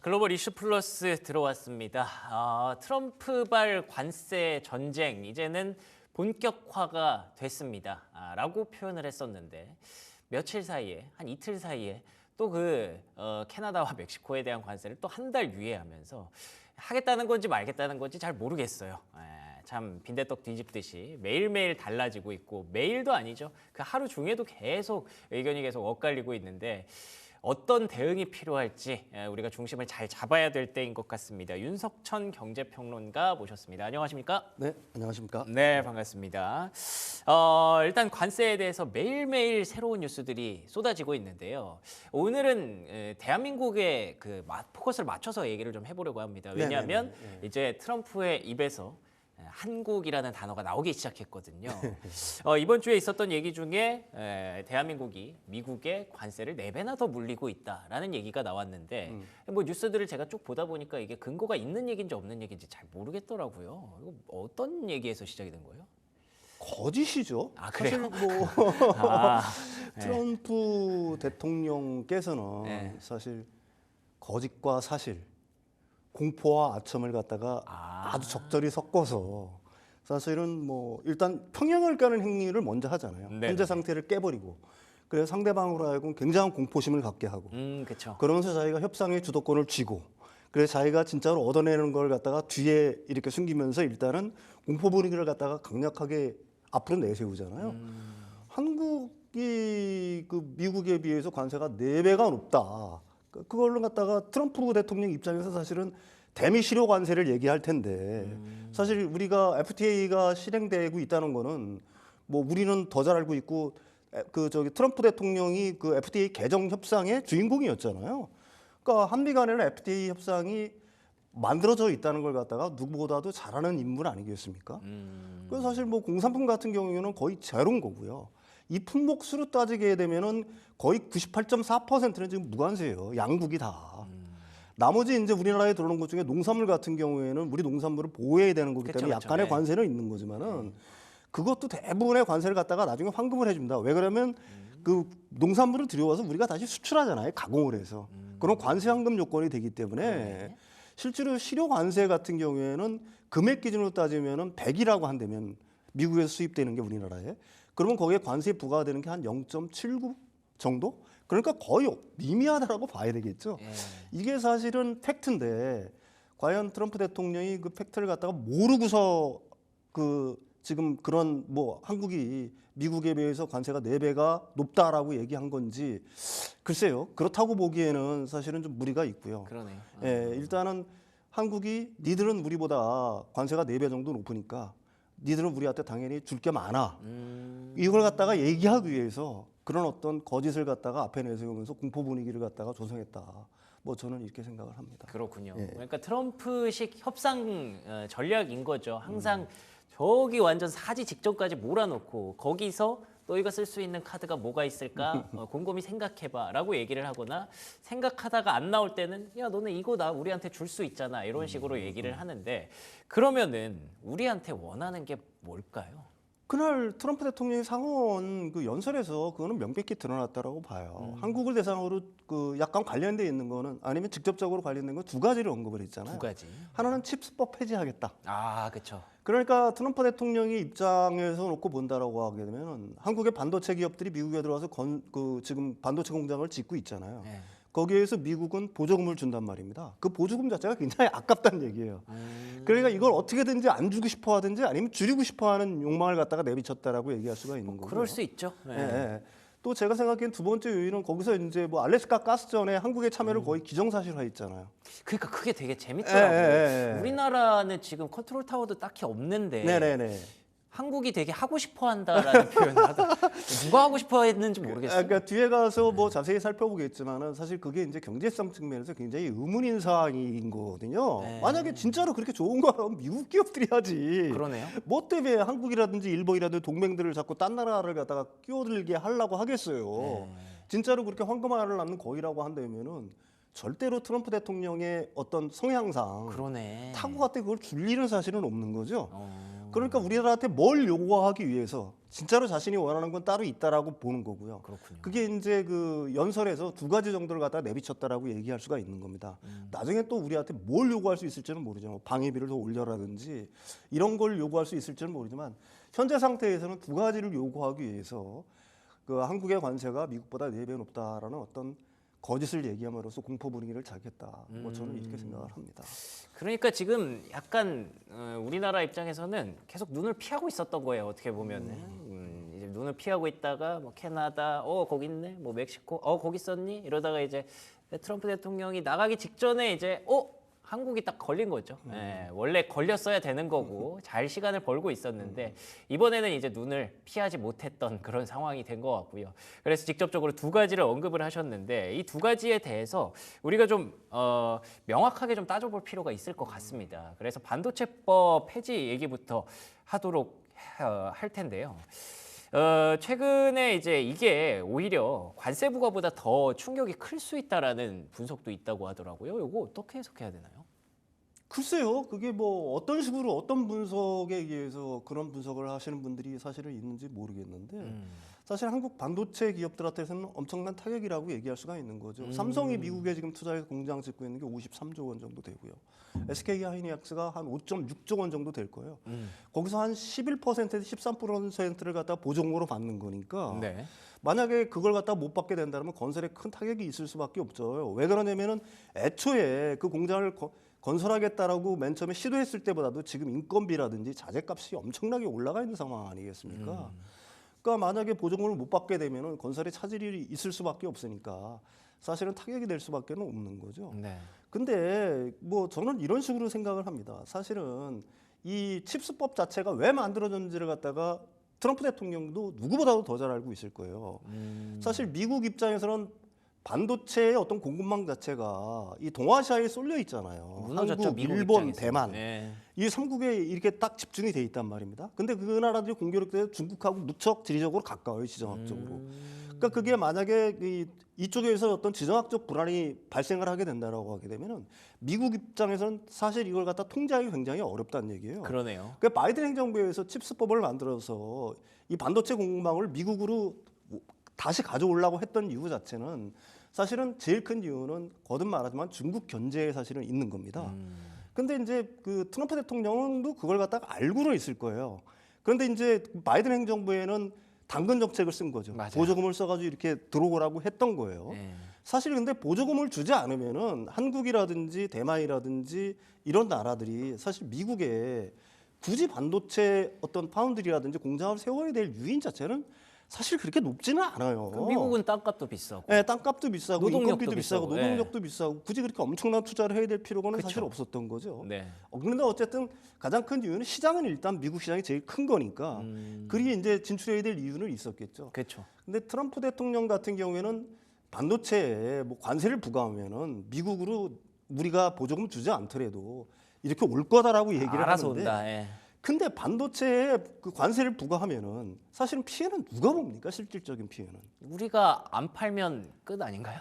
글로벌 이슈 플러스 들어왔습니다. 트럼프발 관세 전쟁 이제는 본격화가 됐습니다. 라고 표현을 했었는데 며칠 사이에 한 이틀 사이에 또 캐나다와 멕시코에 대한 관세를 또 한 달 유예하면서 하겠다는 건지 말겠다는 건지 잘 모르겠어요. 참 빈대떡 뒤집듯이 매일매일 달라지고 있고 매일도 아니죠. 그 하루 중에도 계속 의견이 계속 엇갈리고 있는데 어떤 대응이 필요할지 우리가 중심을 잘 잡아야 될 때인 것 같습니다. 윤석천 경제평론가 모셨습니다. 안녕하십니까? 네, 안녕하십니까? 네, 반갑습니다. 일단 관세에 대해서 매일매일 새로운 뉴스들이 쏟아지고 있는데요. 오늘은 대한민국에 포커스를 맞춰서 얘기를 좀 해보려고 합니다. 왜냐하면 이제 트럼프의 입에서 한국이라는 단어가 나오기 시작했거든요. 이번 주에 있었던 얘기 중에 대한민국이 미국의 관세를 4배나 더 물리고 있다라는 얘기가 나왔는데 뭐 뉴스들을 제가 쭉 보다 보니까 이게 근거가 있는 얘기인지 없는 얘기인지 잘 모르겠더라고요. 이거 어떤 얘기에서 시작이 된 거예요? 거짓이죠. 그래요? 사실 뭐 네. 트럼프 대통령께서는 네. 사실 거짓과 사실, 공포와 아첨을 갖다가 아주 적절히 섞어서 사실은 뭐 일단 평형을 까는 행위를 먼저 하잖아요. 네네. 현재 상태를 깨버리고 그래서 상대방으로 하여금 굉장한 공포심을 갖게 하고 그렇죠. 그러면서 자기가 협상의 주도권을 쥐고 그래서 자기가 진짜로 얻어내는 걸 갖다가 뒤에 이렇게 숨기면서 일단은 공포 분위기를 갖다가 강력하게 앞으로 내세우잖아요. 한국이 미국에 비해서 관세가 4배가 높다. 그걸로 갖다가 트럼프 대통령 입장에서 사실은 대미 실효 관세를 얘기할 텐데 사실 우리가 FTA가 실행되고 있다는 거는 뭐 우리는 더 잘 알고 있고 트럼프 대통령이 FTA 개정 협상의 주인공이었잖아요. 그러니까 한미 간에는 FTA 협상이 만들어져 있다는 걸 갖다가 누구보다도 잘 아는 인물 아니겠습니까? 그래서 사실 뭐 공산품 같은 경우에는 거의 제로인 거고요. 이 품목수로 따지게 되면은 거의 98.4%는 지금 무관세예요. 양국이 다. 나머지 이제 우리나라에 들어오는 것 중에 농산물 같은 경우에는 우리 농산물을 보호해야 되는 거기 때문에 약간의 관세는 있는 거지만은 그것도 대부분의 관세를 갖다가 나중에 환급을 해줍니다. 왜 그러면 그 농산물을 들여와서 우리가 다시 수출하잖아요. 가공을 해서. 그런 관세 환급 요건이 되기 때문에 실제로 실효 관세 같은 경우에는 금액 기준으로 따지면은 100이라고 한다면 미국에서 수입되는 게 우리나라에 그러면 거기에 관세 부과되는 게 한 0.79 정도? 그러니까 거의 미미하다라고 봐야 되겠죠. 이게 사실은 팩트인데 과연 트럼프 대통령이 그 팩트를 갖다가 모르고서 지금 그런 뭐 한국이 미국에 비해서 관세가 4배가 높다라고 얘기한 건지 글쎄요. 그렇다고 보기에는 사실은 좀 무리가 있고요. 그러네요. 일단은 한국이 니들은 우리보다 관세가 4배 정도 높으니까 니들은 우리한테 당연히 줄 게 많아. 이걸 갖다가 얘기하기 위해서 그런 어떤 거짓을 갖다가 앞에 내세우면서 공포 분위기를 갖다가 조성했다. 뭐 저는 이렇게 생각을 합니다. 그렇군요. 그러니까 트럼프식 협상 전략인 거죠. 항상 저기 완전 사지 직전까지 몰아놓고 거기서 너희가 쓸 수 있는 카드가 뭐가 있을까 곰곰이 생각해봐 라고 얘기를 하거나 생각하다가 안 나올 때는 야 너네 이거 나 우리한테 줄 수 있잖아 이런 식으로 얘기를 하는데 그러면은 우리한테 원하는 게 뭘까요? 그날 트럼프 대통령이 상원 연설에서 그거는 명백히 드러났다라고 봐요. 한국을 대상으로 약간 관련돼 있는 거는 아니면 직접적으로 관련된 건 2가지를 언급을 했잖아요. 2가지. 하나는 칩스법 폐지하겠다. 그렇죠. 그러니까 트럼프 대통령의 입장에서 놓고 본다라고 하게 되면 한국의 반도체 기업들이 미국에 들어와서 지금 반도체 공장을 짓고 있잖아요. 거기에서 미국은 보조금을 준단 말입니다. 그 보조금 자체가 굉장히 아깝다는 얘기예요. 그러니까 이걸 어떻게든지 안 주고 싶어 하든지 아니면 줄이고 싶어 하는 욕망을 갖다가 내비쳤다라고 얘기할 수가 있는 거고요. 그럴 수 있죠. 또 제가 생각하기엔 2번째 요인은 거기서 이제 뭐 알래스카 가스전에 한국의 참여를 거의 기정사실화했잖아요. 그러니까 그게 되게 재밌더라고요. 우리나라는 지금 컨트롤 타워도 딱히 없는데 한국이 되게 하고 싶어 한다라는 표현을 하다. 누가 하고 싶어 했는지 모르겠어요. 그러니까 뒤에 가서 뭐 자세히 살펴보겠지만은 사실 그게 이제 경제성 측면에서 굉장히 의문인 사항인 거거든요. 만약에 진짜로 그렇게 좋은 거라면 미국 기업들이 하지. 그러네요. 뭐 때문에 한국이라든지 일본이라든지 동맹들을 자꾸 딴 나라를 갖다가 끼어들게 하려고 하겠어요. 진짜로 그렇게 황금알을 낳는 거위라고 한다면은 절대로 트럼프 대통령의 어떤 성향상 타고 갔다 그걸 줄 일은 사실은 없는 거죠. 그러니까 우리나라한테 뭘 요구하기 위해서 진짜로 자신이 원하는 건 따로 있다라고 보는 거고요. 그렇군요. 그게 이제 그 연설에서 두 가지 정도를 갖다 내비쳤다라고 얘기할 수가 있는 겁니다. 나중에 또 우리한테 뭘 요구할 수 있을지는 모르죠. 뭐 방위비를 더 올려라든지 이런 걸 요구할 수 있을지는 모르지만 현재 상태에서는 두 가지를 요구하기 위해서 그 한국의 관세가 미국보다 4배 높다라는 어떤 거짓을 얘기함으로써 공포 분위기를 자겠다. 뭐 저는 이렇게 생각을 합니다. 그러니까 지금 약간 우리나라 입장에서는 계속 눈을 피하고 있었던 거예요. 어떻게 보면은 이제 눈을 피하고 있다가 뭐 캐나다, 거기 있네, 뭐 멕시코, 거기 있었니? 이러다가 이제 트럼프 대통령이 나가기 직전에 이제 한국이 딱 걸린 거죠. 예, 원래 걸렸어야 되는 거고 잘 시간을 벌고 있었는데 이번에는 이제 눈을 피하지 못했던 그런 상황이 된 것 같고요. 그래서 직접적으로 두 가지를 언급을 하셨는데 이 두 가지에 대해서 우리가 좀 명확하게 좀 따져볼 필요가 있을 것 같습니다. 그래서 반도체법 폐지 얘기부터 하도록 할 텐데요. 최근에 이제 이게 오히려 관세 부과보다 더 충격이 클 수 있다라는 분석도 있다고 하더라고요. 이거 어떻게 해석해야 되나요? 글쎄요, 그게 뭐 어떤 식으로 어떤 분석에 의해서 그런 분석을 하시는 분들이 사실은 있는지 모르겠는데 사실 한국 반도체 기업들한테서는 엄청난 타격이라고 얘기할 수가 있는 거죠. 삼성이 미국에 지금 투자해서 공장 짓고 있는 게 53조 원 정도 되고요. SK 하이닉스가 한 5.6조 원 정도 될 거예요. 거기서 한 11%에서 13%를 갖다 보조금으로 받는 거니까 네. 만약에 그걸 갖다 못 받게 된다면 건설에 큰 타격이 있을 수밖에 없죠. 왜 그러냐면은 애초에 그 공장을 건설하겠다라고 맨 처음에 시도했을 때보다도 지금 인건비라든지 자재값이 엄청나게 올라가 있는 상황 아니겠습니까? 그러니까 만약에 보조금을 못 받게 되면은 건설에 차질이 있을 수밖에 없으니까 사실은 타격이 될 수밖에 없는 거죠. 네. 근데 뭐 저는 이런 식으로 생각을 합니다. 사실은 이 칩스법 자체가 왜 만들어졌는지를 갖다가 트럼프 대통령도 누구보다도 더 잘 알고 있을 거예요. 사실 미국 입장에서는 반도체의 어떤 공급망 자체가 이 동아시아에 쏠려 있잖아요. 무너졌죠, 한국, 미국 일본, 입장에서는. 대만. 네. 이 3국에 이렇게 딱 집중이 돼 있단 말입니다. 근데 그 나라들이 공교롭게 돼서 중국하고 무척 지리적으로 가까워요, 지정학적으로. 그러니까 그게 만약에 이쪽에서 어떤 지정학적 불안이 발생을 하게 된다라고 하게 되면은 미국 입장에서는 사실 이걸 갖다 통제하기 굉장히 어렵다는 얘기예요. 그러네요. 그 바이든 행정부에서 칩스법을 만들어서 이 반도체 공급망을 미국으로 다시 가져오려고 했던 이유 자체는 사실은 제일 큰 이유는 거듭 말하지만 중국 견제에 사실은 있는 겁니다. 근데 이제 그 트럼프 대통령도 그걸 갖다가 알고는 있을 거예요. 그런데 이제 바이든 행정부에는 당근 정책을 쓴 거죠. 맞아요. 보조금을 써가지고 이렇게 들어오라고 했던 거예요. 네. 사실 근데 보조금을 주지 않으면은 한국이라든지 대만이라든지 이런 나라들이 사실 미국에 굳이 반도체 어떤 파운드리라든지 공장을 세워야 될 유인 자체는 사실 그렇게 높지는 않아요. 그럼 미국은 땅값도 비싸고. 네, 땅값도 비싸고 노동력도 인건비도 비싸고 비싸고, 노동력도 비싸고 굳이 그렇게 엄청난 투자를 해야 될 필요는 그쵸. 사실 없었던 거죠. 네. 그런데 어쨌든 가장 큰 이유는 시장은 일단 미국 시장이 제일 큰 거니까 그리 이제 진출해야 될 이유는 있었겠죠. 그렇죠. 근데 트럼프 대통령 같은 경우에는 반도체에 뭐 관세를 부과하면은 미국으로 우리가 보조금 주지 않더라도 이렇게 올 거다라고 얘기를 알아서 하는데 온다. 예. 근데 반도체에 그 관세를 부과하면은 사실은 피해는 누가 봅니까? 실질적인 피해는. 우리가 안 팔면 끝 아닌가요?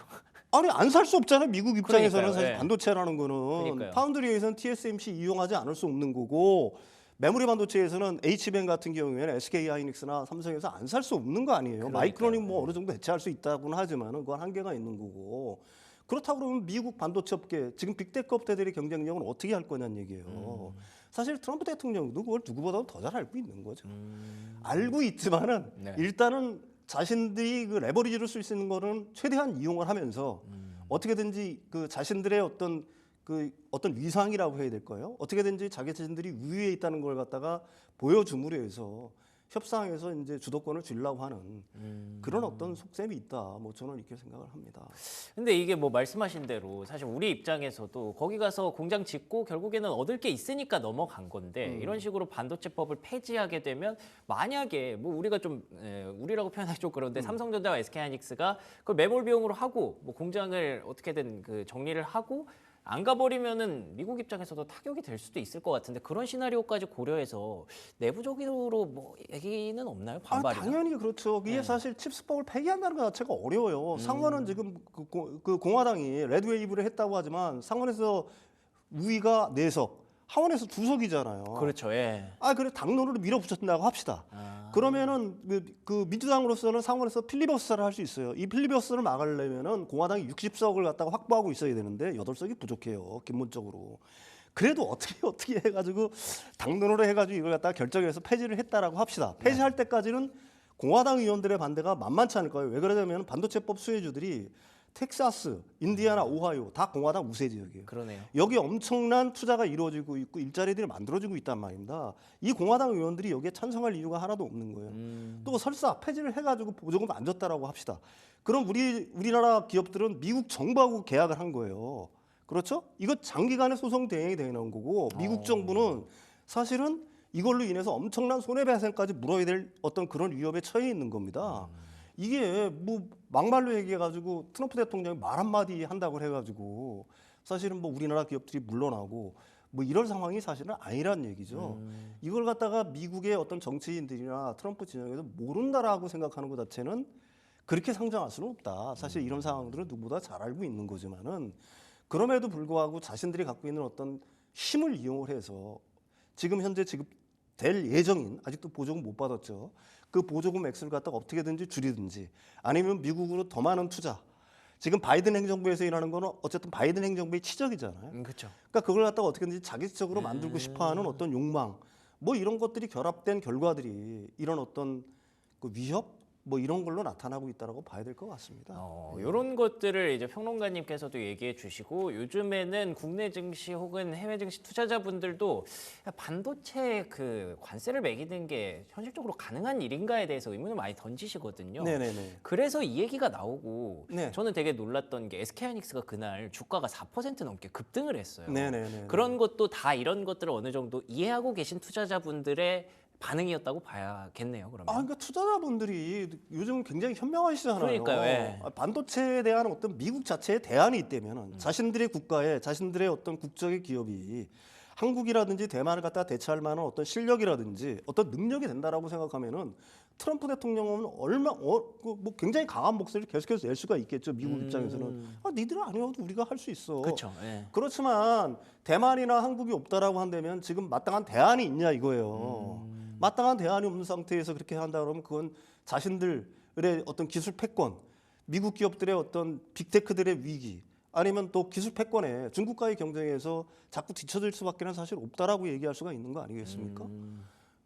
아니 안 살 수 없잖아요. 미국 입장에서는 그러니까요, 사실 예. 반도체라는 거는 그러니까요. 파운드리에서는 TSMC 이용하지 않을 수 없는 거고 메모리 반도체에서는 H뱅 같은 경우에는 SK 하이닉스나 삼성에서 안 살 수 없는 거 아니에요. 그러니까요. 마이크론이 뭐 어느 정도 대체할 수 있다고는 하지만은 그건 한계가 있는 거고. 그렇다고 그러면 미국 반도체 업계 지금 빅테크 업체들의 경쟁력은 어떻게 할 거냐는 얘기예요. 사실 트럼프 대통령도 그걸 누구보다도 더 잘 알고 있는 거죠. 알고 있지만은 네. 일단은 자신들이 그 레버리지를 쓸 수 있는 거는 최대한 이용을 하면서 어떻게든지 그 자신들의 어떤 위상이라고 해야 될 거예요. 어떻게든지 자기 자신들이 우위에 있다는 걸 갖다가 보여줌으로 해서 협상에서 이제 주도권을 주려고 하는 그런 어떤 속셈이 있다. 뭐 저는 이렇게 생각을 합니다. 근데 이게 뭐 말씀하신 대로 사실 우리 입장에서도 거기 가서 공장 짓고 결국에는 얻을 게 있으니까 넘어간 건데 이런 식으로 반도체법을 폐지하게 되면 만약에 뭐 우리가 좀 우리라고 표현하기 좀 그런데 삼성전자와 SK하이닉스가 그걸 매몰 비용으로 하고 뭐 공장을 어떻게든 그 정리를 하고 안 가버리면은 미국 입장에서도 타격이 될 수도 있을 것 같은데 그런 시나리오까지 고려해서 내부적으로 뭐 얘기는 없나요? 반발이나? 당연히 그렇죠. 이게 사실 칩스법을 폐기한다는 것 자체가 어려워요. 상원은 지금 그 공화당이 레드웨이브를 했다고 하지만 상원에서 우위가 4석, 하원에서 주석이잖아요. 그렇죠. 예. 그래 당론으로 밀어붙였다고 합시다. 그러면은 그 민주당으로서는 상원에서 필리버스터를 할 수 있어요. 이 필리버스터를 막으려면은 공화당이 60석을 갖다가 확보하고 있어야 되는데 8석이 부족해요. 기본적으로. 그래도 어떻게 해가지고 당론으로 해가지고 이걸 갖다가 결정해서 폐지를 했다라고 합시다. 폐지할 때까지는 공화당 의원들의 반대가 만만치 않을 거예요. 왜 그러냐면 반도체법 수혜주들이 텍사스, 인디아나, 오하이오 다 공화당 우세 지역이에요. 그러네요. 여기 엄청난 투자가 이루어지고 있고 일자리들이 만들어지고 있단 말입니다. 이 공화당 의원들이 여기에 찬성할 이유가 하나도 없는 거예요. 또 설사 폐지를 해가지고 보조금 안 줬다라고 합시다. 그럼 우리나라 기업들은 미국 정부하고 계약을 한 거예요. 그렇죠? 이거 장기간의 소송 대행이 되는 거고 미국 정부는 사실은 이걸로 인해서 엄청난 손해배상까지 물어야 될 어떤 그런 위협에 처해 있는 겁니다. 이게 뭐 막말로 얘기해가지고 트럼프 대통령이 말 한마디 한다고 해가지고 사실은 뭐 우리나라 기업들이 물러나고 뭐 이럴 상황이 사실은 아니란 얘기죠. 이걸 갖다가 미국의 어떤 정치인들이나 트럼프 진영에서 모른다라고 생각하는 것 자체는 그렇게 상정할 수는 없다. 사실 이런 상황들은 누구보다 잘 알고 있는 거지만은 그럼에도 불구하고 자신들이 갖고 있는 어떤 힘을 이용을 해서 지금 현재 지급될 예정인 아직도 보조금 못 받았죠. 그 보조금 액수를 갖다가 어떻게든지 줄이든지 아니면 미국으로 더 많은 투자. 지금 바이든 행정부에서 일하는 거는 어쨌든 바이든 행정부의 치적이잖아요. 그렇죠. 그러니까 그걸 갖다가 어떻게든지 자기적으로 만들고 싶어하는 어떤 욕망, 뭐 이런 것들이 결합된 결과들이 이런 어떤 그 위협, 뭐 이런 걸로 나타나고 있다라고 봐야 될 것 같습니다. 이런 것들을 이제 평론가님께서도 얘기해 주시고 요즘에는 국내 증시 혹은 해외 증시 투자자분들도 반도체 그 관세를 매기는 게 현실적으로 가능한 일인가에 대해서 의문을 많이 던지시거든요. 네네네. 그래서 이 얘기가 나오고 네. 저는 되게 놀랐던 게 SK하이닉스가 그날 주가가 4% 넘게 급등을 했어요. 네네네. 그런 것도 다 이런 것들을 어느 정도 이해하고 계신 투자자분들의 반응이었다고 봐야겠네요. 그러면. 그러니까 투자자분들이 요즘 굉장히 현명하시잖아요. 그러니까요, 예. 반도체에 대한 어떤 미국 자체의 대안이 있다면 자신들의 국가에 자신들의 어떤 국적의 기업이 한국이라든지 대만을 갖다 대체할 만한 어떤 실력이라든지 어떤 능력이 된다라고 생각하면은 트럼프 대통령은 뭐 굉장히 강한 목소리를 계속해서 낼 수가 있겠죠. 미국 입장에서는 니들은 아니어도 우리가 할 수 있어. 그렇죠. 예. 그렇지만 대만이나 한국이 없다라고 한다면 지금 마땅한 대안이 있냐 이거예요. 마땅한 대안이 없는 상태에서 그렇게 한다 그러면 그건 자신들의 어떤 기술 패권, 미국 기업들의 어떤 빅테크들의 위기, 아니면 또 기술 패권에 중국과의 경쟁에서 자꾸 뒤처질 수밖에는 사실 없다라고 얘기할 수가 있는 거 아니겠습니까?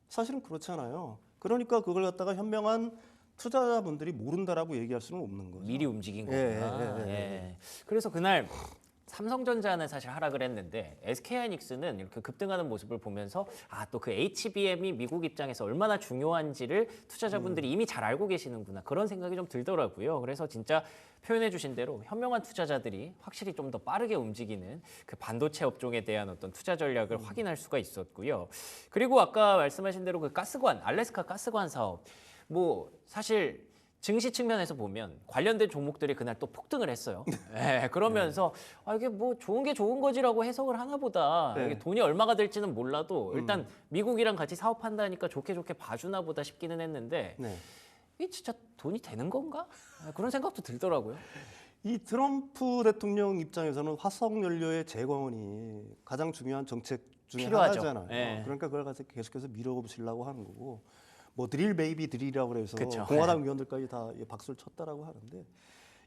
사실은 그렇잖아요. 그러니까 그걸 갖다가 현명한 투자자분들이 모른다라고 얘기할 수는 없는 거죠. 미리 움직인 예, 거구나. 예, 예, 예. 그래서 그날 삼성전자는 사실 하락을 했는데 SK하이닉스는 이렇게 급등하는 모습을 보면서 또 그 HBM이 미국 입장에서 얼마나 중요한지를 투자자분들이 이미 잘 알고 계시는구나 그런 생각이 좀 들더라고요. 그래서 진짜 표현해 주신 대로 현명한 투자자들이 확실히 좀 더 빠르게 움직이는 그 반도체 업종에 대한 어떤 투자 전략을 확인할 수가 있었고요. 그리고 아까 말씀하신 대로 그 가스관, 알래스카 가스관 사업 뭐 사실 증시 측면에서 보면 관련된 종목들이 그날 또 폭등을 했어요. 네, 그러면서 이게 뭐 좋은 게 좋은 거지라고 해석을 하나 보다. 네. 이게 돈이 얼마가 될지는 몰라도 일단 미국이랑 같이 사업한다니까 좋게 봐주나 보다 싶기는 했는데 네. 이게 진짜 돈이 되는 건가? 그런 생각도 들더라고요. 이 트럼프 대통령 입장에서는 화석 연료의 재광원이 가장 중요한 정책 중에 필요하죠. 하나잖아요. 네. 그러니까 그걸 가서 계속해서 밀어붙이려고 하는 거고, 뭐 드릴 베이비 드릴이라고 그래서 그쵸. 공화당 위원들까지 다 박수를 쳤다라고 하는데,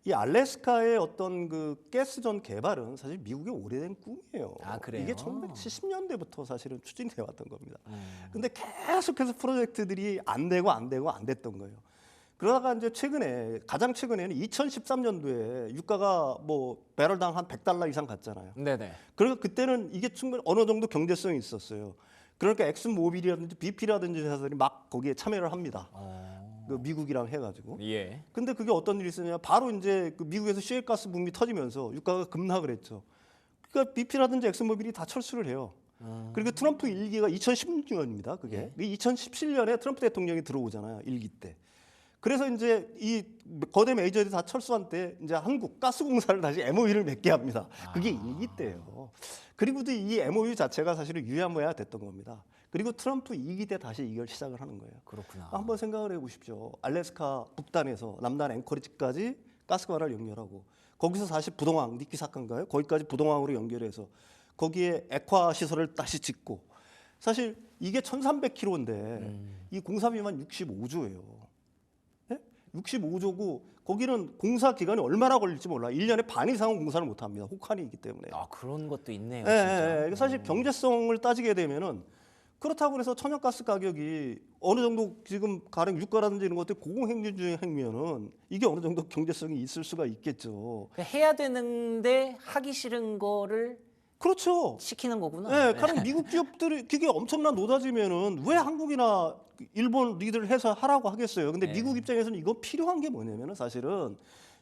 이 알래스카의 어떤 그 가스전 개발은 사실 미국의 오래된 꿈이에요. 그래요? 이게 1970년대부터 사실은 추진돼 왔던 겁니다. 근데 계속해서 프로젝트들이 안 됐던 거예요. 그러다가 이제 가장 최근에는 2013년도에 유가가 뭐 배럴당 한 $100 이상 갔잖아요. 네네. 그래서 그때는 이게 충분히 어느 정도 경제성이 있었어요. 그러니까 엑슨모빌이라든지 BP라든지 회사들이 막 거기에 참여를 합니다. 그 미국이랑 해가지고. 예. 근데 그게 어떤 일이 있었냐? 바로 이제 그 미국에서 시외가스 붐이 터지면서 유가가 급락을 했죠. 그러니까 BP라든지 엑슨모빌이 다 철수를 해요. 그리고 트럼프 일기가 2016년입니다. 그게 2017년에 트럼프 대통령이 들어오잖아요. 일기 때. 그래서 이제 이 거대 메이저들이 다 철수한 때 이제 한국 가스공사를 다시 MOU를 맺게 합니다. 그게 일기 때예요. 그리고도 이 MOU 자체가 사실은 유야무야 됐던 겁니다. 그리고 트럼프 2기 때 다시 이걸 시작을 하는 거예요. 그렇구나. 한번 생각을 해보십시오. 알래스카 북단에서 남단 앵커리지까지 가스관을 연결하고 거기서 다시 부동항, 니키 사칸가요? 거기까지 부동항으로 연결해서 거기에 액화 시설을 다시 짓고 사실 이게 1,300km인데 이 공사비만 65조예요. 65조고 거기는 공사 기간이 얼마나 걸릴지 몰라. 1년에 반 이상은 공사를 못 합니다. 혹한이기 때문에. 아, 그런 것도 있네요. 예, 진짜. 예, 예. 사실 경제성을 따지게 되면은 그렇다고 해서 천연가스 가격이 어느 정도 지금 가령 유가라든지 이런 것들 고공행진 중의 행위면은 이게 어느 정도 경제성이 있을 수가 있겠죠. 해야 되는데 하기 싫은 거를 그렇죠. 시키는 거구나. 예, 가령 미국 기업들이 그게 엄청난 노다지면은 왜 한국이나 일본 리드를 해서 하라고 하겠어요. 근데 네. 미국 입장에서는 이거 필요한 게 뭐냐면은 사실은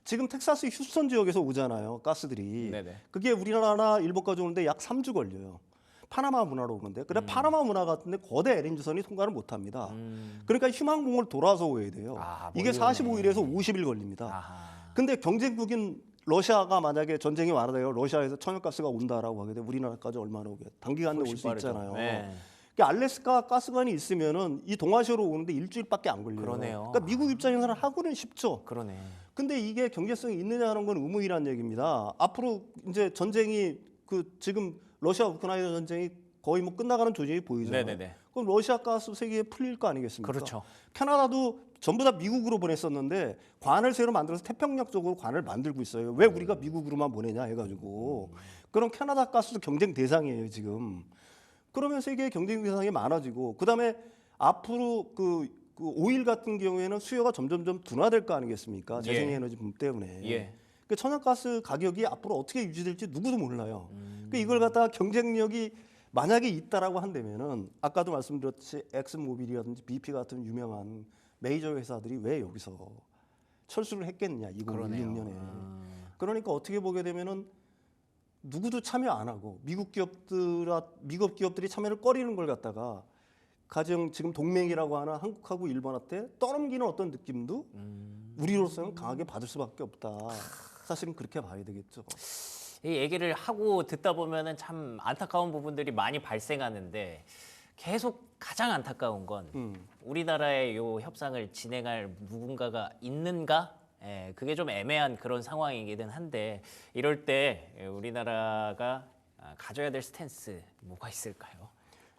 지금 텍사스 휴스턴 지역에서 오잖아요. 가스들이. 네네. 그게 우리나라나 일본까지 오는데 약 3주 걸려요. 파나마 문화로 오는데. 근데 파나마 문화 같은데 거대 LNG선이 통과를 못 합니다. 그러니까 휴양공을 돌아서 오야 돼요. 아, 이게 멀리 오네. 45일에서 50일 걸립니다. 아하. 근데 경쟁국인 러시아가 만약에 전쟁이 완화돼요. 러시아에서 천연가스가 온다라고 하게 되면 우리나라까지 얼마나 오게 단기간에 올 훨씬 수 빠르죠. 있잖아요. 네. 그러니까 알래스카 가스관이 있으면은 이 동아시아로 오는데 일주일밖에 안 걸려요. 그러네요. 그러니까 미국 입장에서는 하고는 쉽죠. 그러네. 근데 이게 경제성이 있느냐 하는 건 의무이란 얘기입니다. 앞으로 이제 전쟁이 지금 러시아 우크라이나 전쟁이 거의 뭐 끝나가는 조짐이 보이잖아요. 네네네. 그럼 러시아 가스 세계에 풀릴 거 아니겠습니까? 그렇죠. 캐나다도 전부 다 미국으로 보냈었는데 관을 새로 만들어서 태평양 쪽으로 관을 만들고 있어요. 왜 우리가 미국으로만 보내냐 해가지고. 그럼 캐나다 가스도 경쟁 대상이에요 지금. 그러면 세계의 경쟁 대상이 많아지고 그다음에 앞으로 그 오일 같은 경우에는 수요가 점점점 둔화될 거 아니겠습니까? 재생에너지 붐 때문에. 예. 그 천연가스 가격이 앞으로 어떻게 유지될지 누구도 몰라요. 그 이걸 갖다가 경쟁력이 만약에 있다라고 한다면은 아까도 말씀드렸듯이 엑슨모빌이라든지 BP 같은 유명한 메이저 회사들이 왜 여기서 철수를 했겠느냐 2016년에. 그러니까 어떻게 보게 되면은 누구도 참여 안 하고 미국 기업들이 참여를 꺼리는 걸 갖다가 가령 지금 동맹이라고 하는 한국하고 일본한테 떠넘기는 어떤 느낌도 우리로서는 강하게 받을 수밖에 없다. 사실은 그렇게 봐야 되겠죠. 이 얘기를 하고 듣다 보면은 참 안타까운 부분들이 많이 발생하는데 계속 가장 안타까운 건 우리나라의 요 협상을 진행할 누군가가 있는가? 예, 그게 좀 애매한 그런 상황이기는 한데 이럴 때 우리나라가 가져야 될 스탠스 뭐가 있을까요?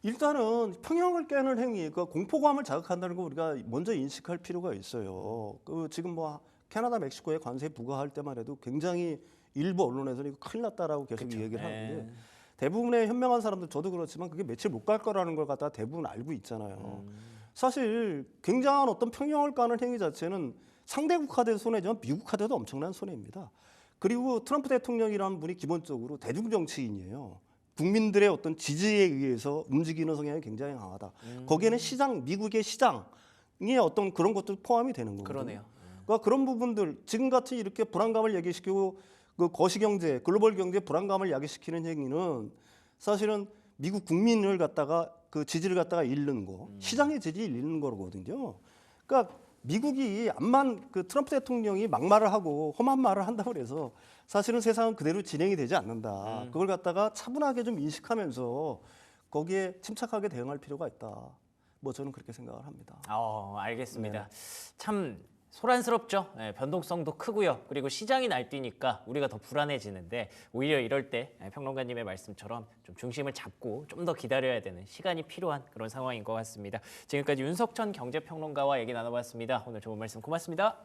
일단은 평형을 깨는 행위, 그 공포감을 자극한다는 거 우리가 먼저 인식할 필요가 있어요. 지금 뭐 캐나다, 멕시코에 관세 부과할 때만 해도 굉장히 일부 언론에서는 이거 큰일 났다라고 계속 얘기를 하는데 대부분의 현명한 사람들 저도 그렇지만 그게 며칠 못 갈 거라는 걸 갖다 대부분 알고 있잖아요. 사실 굉장한 어떤 평형을 까는 행위 자체는 상대 국가대도 손해지만 미국 국가대도 엄청난 손해입니다. 그리고 트럼프 대통령이라는 분이 기본적으로 대중 정치인이에요. 국민들의 어떤 지지에 의해서 움직이는 성향이 굉장히 강하다. 거기에는 미국의 시장의 어떤 그런 것도 포함이 되는 거거든요. 그러네요. 그러니까 그런 부분들 지금 같이 이렇게 불안감을 야기시키고 그 거시경제, 글로벌 경제 불안감을 야기시키는 행위는 사실은 미국 국민을 갖다가 그 지지를 갖다가 잃는 거, 시장의 지지를 잃는 거거든요. 그러니까 미국이 암만 그 트럼프 대통령이 막말을 하고 험한 말을 한다고 해서 사실은 세상은 그대로 진행이 되지 않는다. 그걸 갖다가 차분하게 좀 인식하면서 거기에 침착하게 대응할 필요가 있다. 뭐 저는 그렇게 생각을 합니다. 알겠습니다. 참 소란스럽죠. 예, 변동성도 크고요. 그리고 시장이 날뛰니까 우리가 더 불안해지는데 오히려 이럴 때 평론가님의 말씀처럼 좀 중심을 잡고 좀 더 기다려야 되는 시간이 필요한 그런 상황인 것 같습니다. 지금까지 윤석천 경제평론가와 얘기 나눠봤습니다. 오늘 좋은 말씀 고맙습니다.